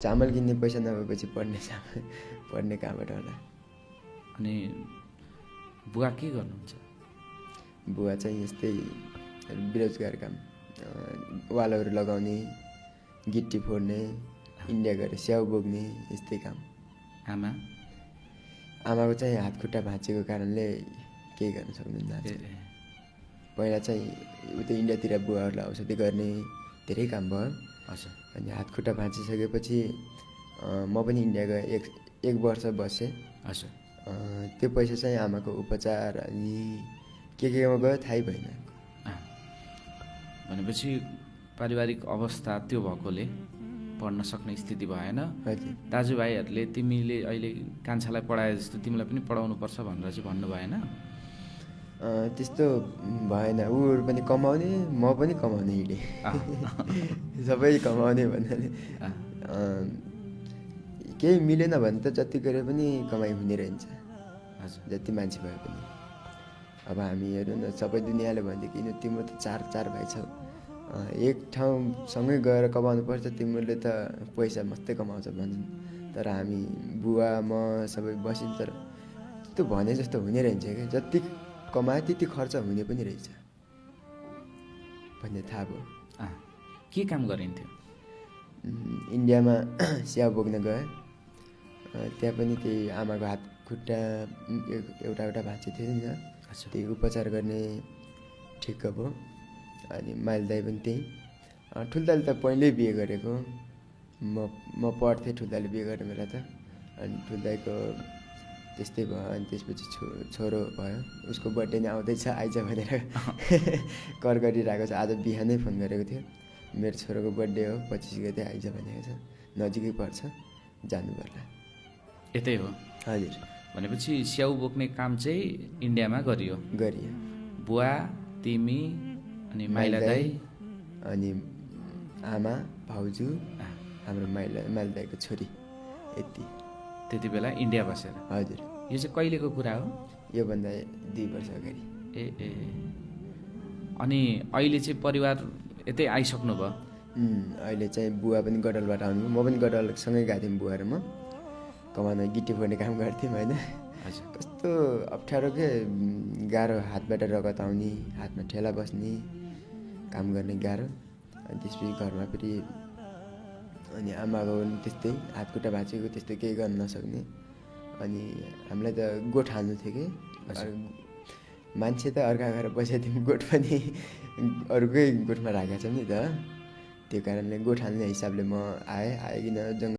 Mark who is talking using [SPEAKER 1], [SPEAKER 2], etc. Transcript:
[SPEAKER 1] चामल किन्ने पैसा नभएपछि पढ्ने कहाँबाट होला।
[SPEAKER 2] अनि बुवा के गर्नुहुन्छ?
[SPEAKER 1] बुवा चाहिँ यस्तै बेरोजगार काम, वालहरू लगाउने, गिट्टी फोड्ने, इन्डिया गएर स्याउ बोक्ने यस्तै काम।
[SPEAKER 2] आमा?
[SPEAKER 1] आमाको चाहिँ हात खुट्टा भाँचेको कारणले केही गर्न सक्नुहुन्न। पहिला चाहिँ उतै इन्डियातिर बुवाहरूलाई औषधि गर्ने धेरै काम भयो।
[SPEAKER 2] हजुर। अनि
[SPEAKER 1] हात खुट्टा भाँचिसकेपछि म पनि इन्डिया गएँ, एक वर्ष बसेँ।
[SPEAKER 2] हजुर।
[SPEAKER 1] त्यो पैसा चाहिँ आमाको उपचार अनि केमा गयो थाहै भएन।
[SPEAKER 2] भनेपछि पारिवारिक अवस्था त्यो भएकोले पढ्न सक्ने स्थिति भएन।
[SPEAKER 1] हजुर।
[SPEAKER 2] दाजुभाइहरूले तिमीले अहिले कान्छालाई पढाए जस्तो तिमीलाई पनि पढाउनुपर्छ भनेर चाहिँ भन्नु भएन?
[SPEAKER 1] त्यस्तो भएन। उहरू पनि कमाउने, म पनि कमाउने हिँडेँ। सबै कमाउने भन्नाले केही मिलेन भने त जति गरे पनि कमाइ हुने रहन्छ।
[SPEAKER 2] हजुर।
[SPEAKER 1] जति मान्छे भए पनि। अब हामी हेर्नु न, सबै दुनियाँले भन्थ्यो किन तिम्रो त चार भाइ छौ, एक ठाउँसँगै गएर कमाउनु पर्छ, तिमीले त पैसा मात्रै कमाउँछ भन्छन्। तर हामी बुवा म सबै बस्यौँ, तर त्यो भने जस्तो हुने रहन्छ क्या। जति कमाए त्यति खर्च हुने पनि रहेछ भन्ने थाहा भयो।
[SPEAKER 2] के काम गरिन्थ्यो?
[SPEAKER 1] इन्डियामा स्याउ बोक्न गएँ। त्यहाँ पनि त्यही आमाको हात खुट्टा एउटा भाँचेको थियो नि त, त्यही उपचार गर्ने ठिक्क भयो। अनि माइल दाइ पनि त्यही। ठुल्दाले त पहिल्यै बिहे गरेको, म पढ्थेँ ठुल्दाले बिहे गर्ने बेला त। अनि ठुल्दाइको त्यस्तै भयो। अनि त्यसपछि छोरो भयो, उसको बर्थडे नै आउँदैछ, आइज भनेर कर गरिरहेको छ। आज बिहानै फोन गरेको थियो, मेरो छोरोको बर्थडे हो 25 गते आइज भनेको छ, नजिकै पर्छ, जानु पर्ला।
[SPEAKER 2] यतै हो?
[SPEAKER 1] हजुर।
[SPEAKER 2] भनेपछि स्याउ बोक्ने काम चाहिँ इन्डियामा गरियो? बुवा, तिमी अनि माइला दाइ
[SPEAKER 1] अनि आमा, भाउजू, हाम्रो माइला दाइको छोरी, यति।
[SPEAKER 2] त्यति बेला इन्डिया बसेर?
[SPEAKER 1] हजुर।
[SPEAKER 2] यो चाहिँ कहिलेको कुरा हो?
[SPEAKER 1] योभन्दा 2 वर्ष अगाडि।
[SPEAKER 2] ए। अनि अहिले चाहिँ परिवार यतै आइसक्नु भयो?
[SPEAKER 1] अहिले चाहिँ बुवा पनि गडलबाट आउनु, म पनि गडलसँगै गएको थियौँ। बुवा र म कमानमा गिट्टी फोड्ने काम गर्थ्यौँ होइन। कस्तो अप्ठ्यारो के, गाह्रो, हातबाट रगत आउने, हातमा ठेला बस्ने, काम गर्ने गाह्रो। अनि त्यसपछि घरमा फेरि अनि आमाको त्यस्तै हात खुट्टा भाँचेको, त्यस्तो केही गर्न नसक्ने। अनि हामीलाई त गोठ हाल्नु थियो कि, मान्छे त अर्का घर बसेको गोठ पनि अरूकै गोठमा राखेको छ नि त। त्यो कारणले गोठ हाल्ने हिसाबले म आएँ, आइकन